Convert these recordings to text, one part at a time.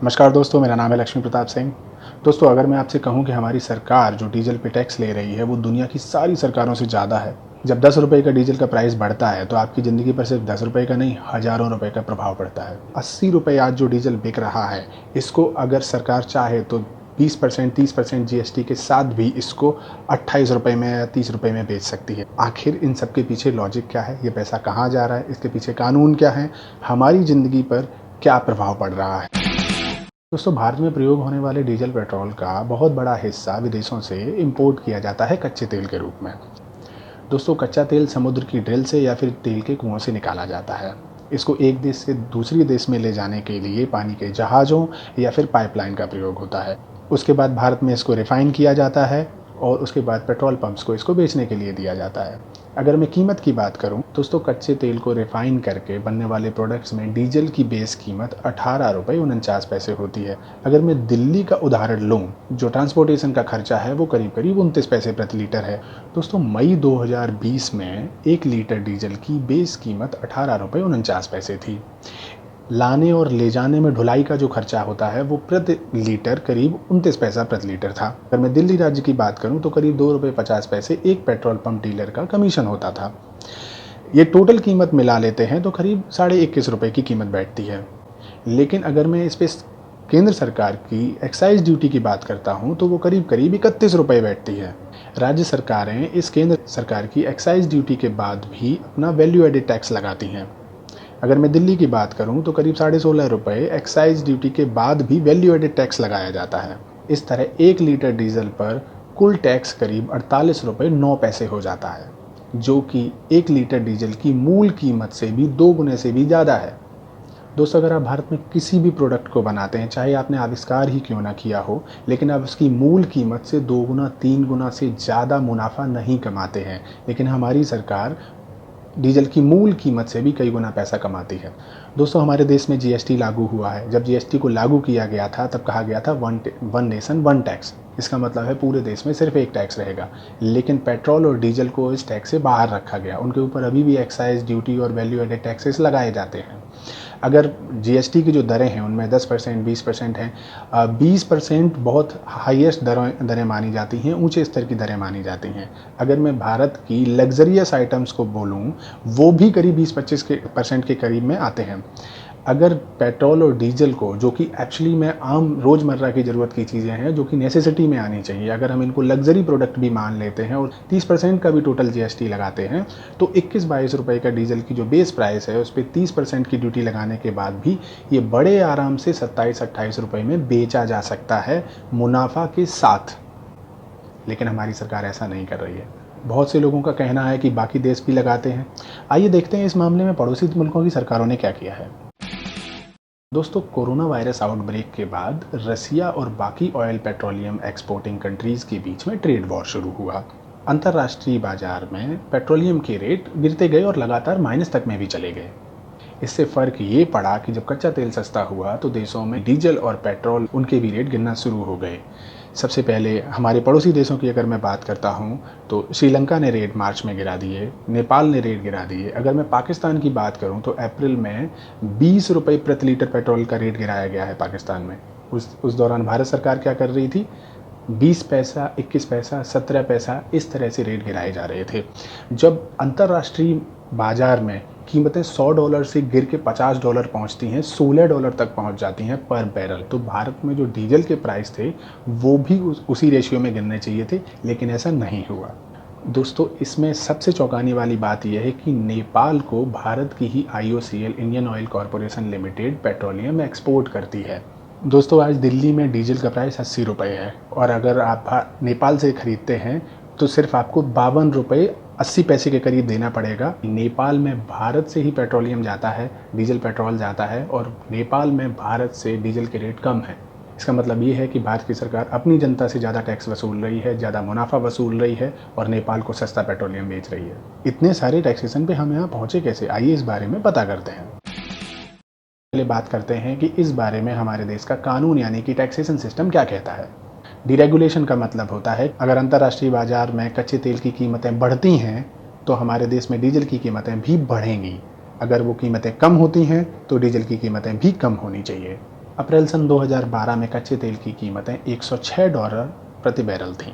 नमस्कार दोस्तों, मेरा नाम है लक्ष्मी प्रताप सिंह। दोस्तों, अगर मैं आपसे कहूं कि हमारी सरकार जो डीजल पे टैक्स ले रही है वो दुनिया की सारी सरकारों से ज़्यादा है। जब 10 रुपये का डीजल का प्राइस बढ़ता है तो आपकी ज़िंदगी पर सिर्फ 10 रुपये का नहीं, हज़ारों रुपये का प्रभाव पड़ता है। 80 रुपये आज जो डीजल बिक रहा है, इसको अगर सरकार चाहे तो 20% 30% जीएसटी के साथ भी इसको 28 रुपये में या 30 रुपये में बेच सकती है। आखिर इन सब के पीछे लॉजिक क्या है? ये पैसा कहाँ जा रहा है? इसके पीछे कानून क्या है? हमारी ज़िंदगी पर क्या प्रभाव पड़ रहा है? दोस्तों, भारत में प्रयोग होने वाले डीजल पेट्रोल का बहुत बड़ा हिस्सा विदेशों से इंपोर्ट किया जाता है कच्चे तेल के रूप में। दोस्तों, कच्चा तेल समुद्र की ड्रिल से या फिर तेल के कुओं से निकाला जाता है। इसको एक देश से दूसरी देश में ले जाने के लिए पानी के जहाज़ों या फिर पाइपलाइन का प्रयोग होता है। उसके बाद भारत में इसको रिफ़ाइन किया जाता है और उसके बाद पेट्रोल पंप्स को इसको बेचने के लिए दिया जाता है। अगर मैं कीमत की बात करूं, दोस्तों, कच्चे तेल को रिफ़ाइन करके बनने वाले प्रोडक्ट्स में डीजल की बेस कीमत 18 रुपये 49 पैसे होती है। अगर मैं दिल्ली का उदाहरण लूं, जो ट्रांसपोर्टेशन का खर्चा है वो करीब करीब 29 पैसे प्रति लीटर है। दोस्तों, मई 2020 में 1 लीटर डीजल की बेस कीमत 18 रुपये 49 पैसे थी। लाने और ले जाने में ढुलाई का जो खर्चा होता है वो प्रति लीटर करीब 29 पैसा प्रति लीटर था। अगर मैं दिल्ली राज्य की बात करूं तो करीब 2 रुपये 50 पैसे एक पेट्रोल पंप डीलर का कमीशन होता था। ये टोटल कीमत मिला लेते हैं तो करीब 21.5 रुपये की कीमत बैठती है। लेकिन अगर मैं इस पे केंद्र सरकार की एक्साइज ड्यूटी की बात करता हूं तो वो करीब करीब 31 रुपये बैठती है। राज्य सरकारें इस केंद्र सरकार की एक्साइज ड्यूटी के बाद भी अपना वैल्यू एडेड टैक्स लगाती हैं। अगर मैं दिल्ली की बात करूं तो करीब 16.5 रुपये एक्साइज ड्यूटी के बाद भी वैल्यू एडेड टैक्स लगाया जाता है। इस तरह 1 लीटर डीजल पर कुल टैक्स करीब 48 रुपये 9 पैसे हो जाता है, जो कि 1 लीटर डीजल की मूल कीमत से भी 2 गुने से भी ज़्यादा है। दोस्तों, अगर आप भारत में किसी भी प्रोडक्ट को बनाते हैं, चाहे आपने आविष्कार ही क्यों ना किया हो, लेकिन आप उसकी मूल कीमत से 2 गुना 3 गुना से ज़्यादा मुनाफा नहीं कमाते हैं। लेकिन हमारी सरकार डीजल की मूल कीमत से भी कई गुना पैसा कमाती है। दोस्तों, हमारे देश में जीएसटी लागू हुआ है। जब जीएसटी को लागू किया गया था तब कहा गया था वन नेशन वन टैक्स। इसका मतलब है पूरे देश में सिर्फ एक टैक्स रहेगा। लेकिन पेट्रोल और डीजल को इस टैक्स से बाहर रखा गया। उनके ऊपर अभी भी एक्साइज ड्यूटी और वैल्यू एडेड टैक्सेस लगाए जाते हैं। अगर जीएसटी की जो दरें हैं उनमें 10% 20% हैं। 20% बहुत हाईएस्ट दरें मानी जाती हैं, ऊंचे स्तर की दरें मानी जाती हैं। अगर मैं भारत की लग्जरियस आइटम्स को बोलूं, वो भी करीब 20-25% के करीब में आते हैं। अगर पेट्रोल और डीजल को, जो कि एक्चुअली में आम रोज़मर्रा की ज़रूरत की चीज़ें हैं, जो कि नेसेसिटी में आनी चाहिए, अगर हम इनको लग्जरी प्रोडक्ट भी मान लेते हैं और 30% का भी टोटल जीएसटी लगाते हैं तो 21-22 रुपये का डीजल की जो बेस प्राइस है उस पर 30% की ड्यूटी लगाने के बाद भी ये बड़े आराम से 27-28 रुपये में बेचा जा सकता है मुनाफा के साथ। लेकिन हमारी सरकार ऐसा नहीं कर रही है। बहुत से लोगों का कहना है कि बाकी देश भी लगाते हैं। आइए देखते हैं इस मामले में पड़ोसी मुल्कों की सरकारों ने क्या किया है। दोस्तों, कोरोना वायरस आउटब्रेक के बाद रसिया और बाकी ऑयल पेट्रोलियम एक्सपोर्टिंग कंट्रीज़ के बीच में ट्रेड वॉर शुरू हुआ। अंतर्राष्ट्रीय बाजार में पेट्रोलियम के रेट गिरते गए और लगातार माइनस तक में भी चले गए। इससे फ़र्क ये पड़ा कि जब कच्चा तेल सस्ता हुआ तो देशों में डीजल और पेट्रोल उनके भी रेट गिरना शुरू हो गए। सबसे पहले हमारे पड़ोसी देशों की अगर मैं बात करता हूं तो श्रीलंका ने रेट मार्च में गिरा दिए, नेपाल ने रेट गिरा दिए। अगर मैं पाकिस्तान की बात करूं तो अप्रैल में 20 रुपये प्रति लीटर पेट्रोल का रेट गिराया गया है पाकिस्तान में। उस दौरान भारत सरकार क्या कर रही थी? 20 पैसा, 21 पैसा, 17 पैसा, इस तरह से रेट गिराए जा रहे थे। जब अंतर्राष्ट्रीय बाजार में कीमतें $100 से गिर के $50 पहुंचती हैं, $16 तक पहुंच जाती हैं पर बैरल, तो भारत में जो डीजल के प्राइस थे वो भी उसी रेशियो में गिरने चाहिए थे, लेकिन ऐसा नहीं हुआ। दोस्तों, इसमें सबसे चौंकाने वाली बात यह है कि नेपाल को भारत की ही IOCL Indian oil corporation limited petroleum export करती है। दोस्तों, आज दिल्ली में डीजल का प्राइस 80 रुपये है और अगर आप नेपाल से ख़रीदते हैं तो सिर्फ आपको 52 रुपये 80 पैसे के करीब देना पड़ेगा। नेपाल में भारत से ही पेट्रोलियम जाता है, डीजल पेट्रोल जाता है और नेपाल में भारत से डीजल के रेट कम है। इसका मतलब ये है कि भारत की सरकार अपनी जनता से ज़्यादा टैक्स वसूल रही है, ज़्यादा मुनाफा वसूल रही है और नेपाल को सस्ता पेट्रोलियम बेच रही है। इतने सारे टैक्सेशन पे हम यहाँ पहुँचे कैसे? आइए इस बारे में पता करते हैं। पहले बात करते हैं कि इस बारे में हमारे देश का कानून यानी कि टैक्सेशन सिस्टम क्या कहता है। डीरेगुलेशन का मतलब होता है अगर अंतर्राष्ट्रीय बाजार में कच्चे तेल की कीमतें बढ़ती हैं तो हमारे देश में डीजल की कीमतें भी बढ़ेंगी। अगर वो कीमतें कम होती हैं तो डीजल की कीमतें भी कम होनी चाहिए। अप्रैल सन 2012 में कच्चे तेल की कीमतें $106 प्रति बैरल थीं।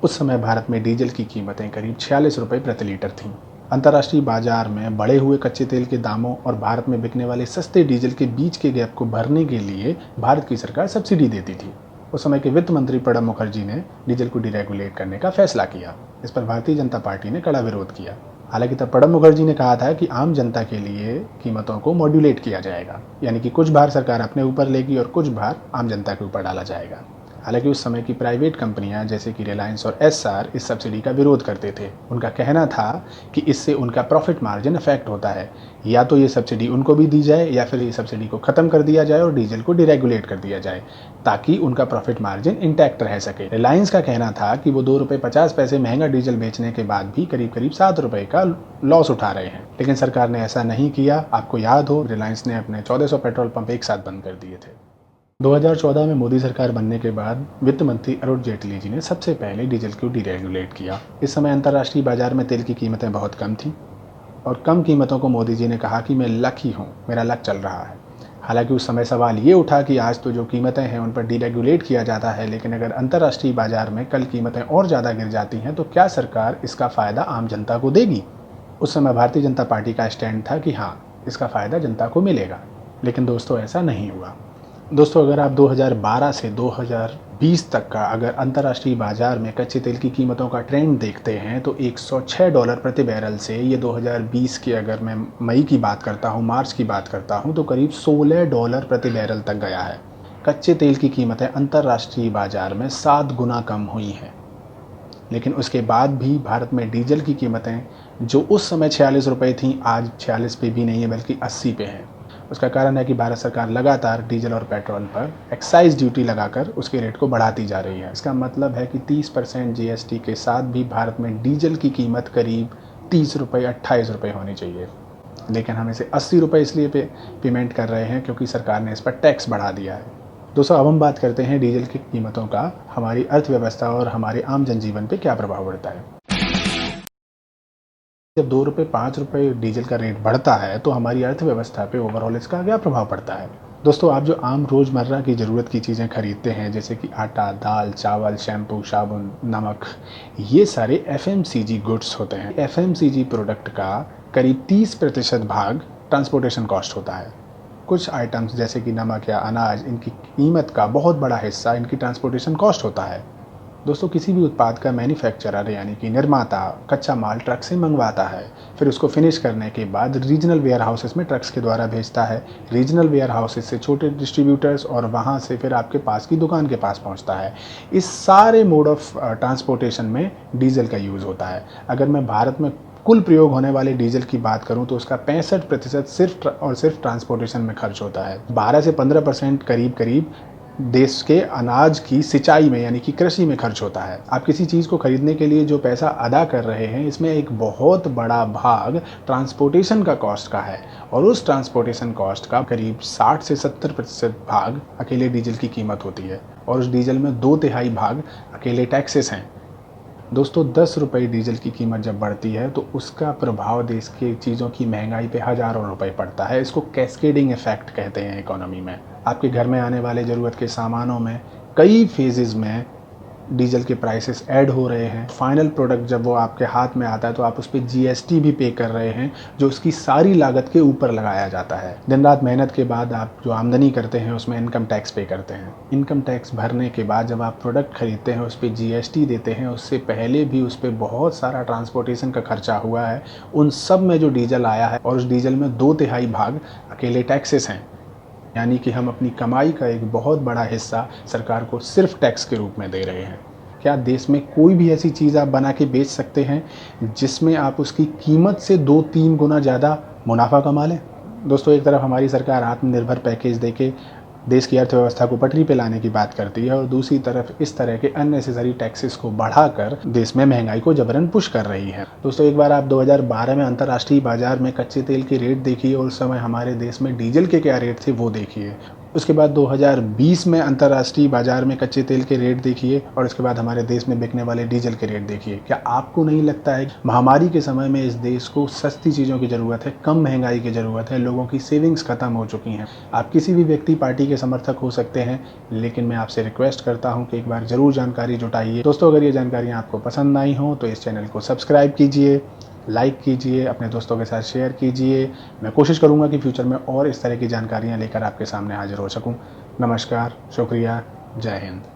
उस समय भारत में डीजल की कीमतें करीब 46 रुपये प्रति लीटर थीं। अंतर्राष्ट्रीय बाजार में बढ़े हुए कच्चे तेल के दामों और भारत में बिकने वाले सस्ते डीजल के बीच के गैप को भरने के लिए भारत की सरकार सब्सिडी देती थी। उस समय के वित्त मंत्री प्रणब मुखर्जी ने डीजल को डीरेगुलेट करने का फैसला किया। इस पर भारतीय जनता पार्टी ने कड़ा विरोध किया। हालांकि तब प्रणब मुखर्जी ने कहा था कि आम जनता के लिए कीमतों को मॉड्यूलेट किया जाएगा, यानी कि कुछ भार सरकार अपने ऊपर लेगी और कुछ भार आम जनता के ऊपर डाला जाएगा। हालांकि उस समय की प्राइवेट कंपनियां जैसे कि रिलायंस और एसआर इस सब्सिडी का विरोध करते थे। उनका कहना था कि इससे उनका प्रॉफिट मार्जिन अफेक्ट होता है, या तो ये सब्सिडी उनको भी दी जाए या फिर ये सब्सिडी को खत्म कर दिया जाए और डीजल को डिरेगुलेट कर दिया जाए ताकि उनका प्रॉफिट मार्जिन इंटैक्ट रह सके। रिलायंस का कहना था कि वो ₹2.50 महंगा डीजल बेचने के बाद भी करीब करीब ₹7 का लॉस उठा रहे हैं, लेकिन सरकार ने ऐसा नहीं किया। आपको याद हो, रिलायंस ने अपने 1400 पेट्रोल पंप एक साथ बंद कर दिए थे। 2014 में मोदी सरकार बनने के बाद वित्त मंत्री अरुण जेटली जी ने सबसे पहले डीजल को डीरेगुलेट किया। इस समय अंतर्राष्ट्रीय बाजार में तेल की कीमतें बहुत कम थीं और कम कीमतों को मोदी जी ने कहा कि मैं लकी हूँ, मेरा लक चल रहा है। हालांकि उस समय सवाल ये उठा कि आज तो जो कीमतें हैं उन पर डीरेगुलेट किया जाता है, लेकिन अगर अंतर्राष्ट्रीय बाजार में कल कीमतें और ज़्यादा गिर जाती हैं तो क्या सरकार इसका फ़ायदा आम जनता को देगी? उस समय भारतीय जनता पार्टी का स्टैंड था कि हाँ, इसका फ़ायदा जनता को मिलेगा। लेकिन दोस्तों, ऐसा नहीं हुआ। दोस्तों, अगर आप 2012 से 2020 तक का अगर अंतर्राष्ट्रीय बाजार में कच्चे तेल की कीमतों का ट्रेंड देखते हैं तो $106 प्रति बैरल से ये 2020 की, अगर मैं मई की बात करता हूँ, मार्च की बात करता हूँ, तो करीब $16 प्रति बैरल तक गया है। कच्चे तेल की कीमतें अंतर्राष्ट्रीय बाजार में 7 गुना कम हुई हैं। लेकिन उसके बाद भी भारत में डीजल की कीमतें जो उस समय 46 रुपये थीं, आज 46 पे भी नहीं है बल्कि 80 पे हैं। उसका कारण है कि भारत सरकार लगातार डीजल और पेट्रोल पर एक्साइज ड्यूटी लगाकर उसके रेट को बढ़ाती जा रही है। इसका मतलब है कि 30% जीएसटी के साथ भी भारत में डीजल की कीमत करीब 30 रुपये 28 रुपये होनी चाहिए, लेकिन हम इसे 80 रुपये इसलिए पेमेंट कर रहे हैं क्योंकि सरकार ने इस पर टैक्स बढ़ा दिया है। दोस्तों, अब हम बात करते हैं डीजल की कीमतों का हमारी अर्थव्यवस्था और हमारे आम जनजीवन पर क्या प्रभाव पड़ता है। जब ₹2 ₹5 डीजल का रेट बढ़ता है तो हमारी अर्थव्यवस्था पे ओवरऑल इसका क्या प्रभाव पड़ता है? दोस्तों, आप जो आम रोज़मर्रा की ज़रूरत की चीज़ें खरीदते हैं जैसे कि आटा, दाल, चावल, शैम्पू, साबुन, नमक, ये सारे एफएमसीजी गुड्स होते हैं। एफएमसीजी प्रोडक्ट का करीब 30% भाग ट्रांसपोर्टेशन कॉस्ट होता है। कुछ आइटम्स जैसे कि नमक या अनाज, इनकी कीमत का बहुत बड़ा हिस्सा इनकी ट्रांसपोर्टेशन कॉस्ट होता है। दोस्तों, किसी भी उत्पाद का मैन्युफैक्चरर यानी कि निर्माता कच्चा माल ट्रक से मंगवाता है, फिर उसको फिनिश करने के बाद रीजनल वेयर हाउसेस में ट्रक्स के द्वारा भेजता है। रीजनल वेयर हाउसेस से छोटे डिस्ट्रीब्यूटर्स और वहाँ से फिर आपके पास की दुकान के पास पहुँचता है। इस सारे मोड ऑफ ट्रांसपोर्टेशन में डीजल का यूज़ होता है। अगर मैं भारत में कुल प्रयोग होने वाले डीजल की बात करूं तो उसका 65% सिर्फ और सिर्फ ट्रांसपोर्टेशन में खर्च होता है। 12 से 15% करीब देश के अनाज की सिंचाई में यानी कि कृषि में खर्च होता है। आप किसी चीज़ को खरीदने के लिए जो पैसा अदा कर रहे हैं, इसमें एक बहुत बड़ा भाग ट्रांसपोर्टेशन का कॉस्ट का है और उस ट्रांसपोर्टेशन कॉस्ट का करीब 60 से 70% भाग अकेले डीजल की कीमत होती है और उस डीजल में 2/3 भाग अकेले टैक्सेस हैं। दोस्तों, 10 रुपये डीजल की कीमत जब बढ़ती है तो उसका प्रभाव देश की चीज़ों की महंगाई पे हज़ारों रुपए पड़ता है। इसको कैस्केडिंग इफेक्ट कहते हैं इकोनॉमी में। आपके घर में आने वाले ज़रूरत के सामानों में कई फेजेस में डीजल के प्राइसेस ऐड हो रहे हैं। फाइनल प्रोडक्ट जब वो आपके हाथ में आता है तो आप उस पर जीएसटी भी पे कर रहे हैं जो उसकी सारी लागत के ऊपर लगाया जाता है। दिन रात मेहनत के बाद आप जो आमदनी करते हैं उसमें इनकम टैक्स पे करते हैं। इनकम टैक्स भरने के बाद जब आप प्रोडक्ट खरीदते हैं उस पर जीएसटी देते हैं, उससे पहले भी उस पर बहुत सारा ट्रांसपोर्टेशन का खर्चा हुआ है। उन सब में जो डीजल आया है और उस डीजल में 2/3 भाग अकेले टैक्सेस हैं, यानी कि हम अपनी कमाई का एक बहुत बड़ा हिस्सा सरकार को सिर्फ टैक्स के रूप में दे रहे हैं। क्या देश में कोई भी ऐसी चीज़ आप बना के बेच सकते हैं जिसमें आप उसकी कीमत से 2-3 गुना ज़्यादा मुनाफा कमा लें? दोस्तों, एक तरफ हमारी सरकार आत्मनिर्भर पैकेज देके देश की अर्थव्यवस्था को पटरी पे लाने की बात करती है और दूसरी तरफ इस तरह के अननेसेसरी टैक्सेस को बढ़ाकर देश में महंगाई को जबरन पुश कर रही है। दोस्तों, एक बार आप 2012 में अंतर्राष्ट्रीय बाजार में कच्चे तेल के रेट देखिए और उस समय हमारे देश में डीजल के क्या रेट थे वो देखिए। उसके बाद 2020 में अंतर्राष्ट्रीय बाजार में कच्चे तेल के रेट देखिए और उसके बाद हमारे देश में बिकने वाले डीजल के रेट देखिए। क्या आपको नहीं लगता है महामारी के समय में इस देश को सस्ती चीज़ों की ज़रूरत है, कम महंगाई की ज़रूरत है, लोगों की सेविंग्स खत्म हो चुकी हैं। आप किसी भी व्यक्ति पार्टी के समर्थक हो सकते हैं, लेकिन मैं आपसे रिक्वेस्ट करता हूं कि एक बार ज़रूर जानकारी जुटाइए। दोस्तों, अगर ये जानकारियाँ आपको पसंद आई हों तो इस चैनल को सब्सक्राइब कीजिए, लाइक कीजिए, अपने दोस्तों के साथ शेयर कीजिए। मैं कोशिश करूंगा कि फ्यूचर में और इस तरह की जानकारियां लेकर आपके सामने हाजिर हो सकूं। नमस्कार, शुक्रिया, जय हिंद।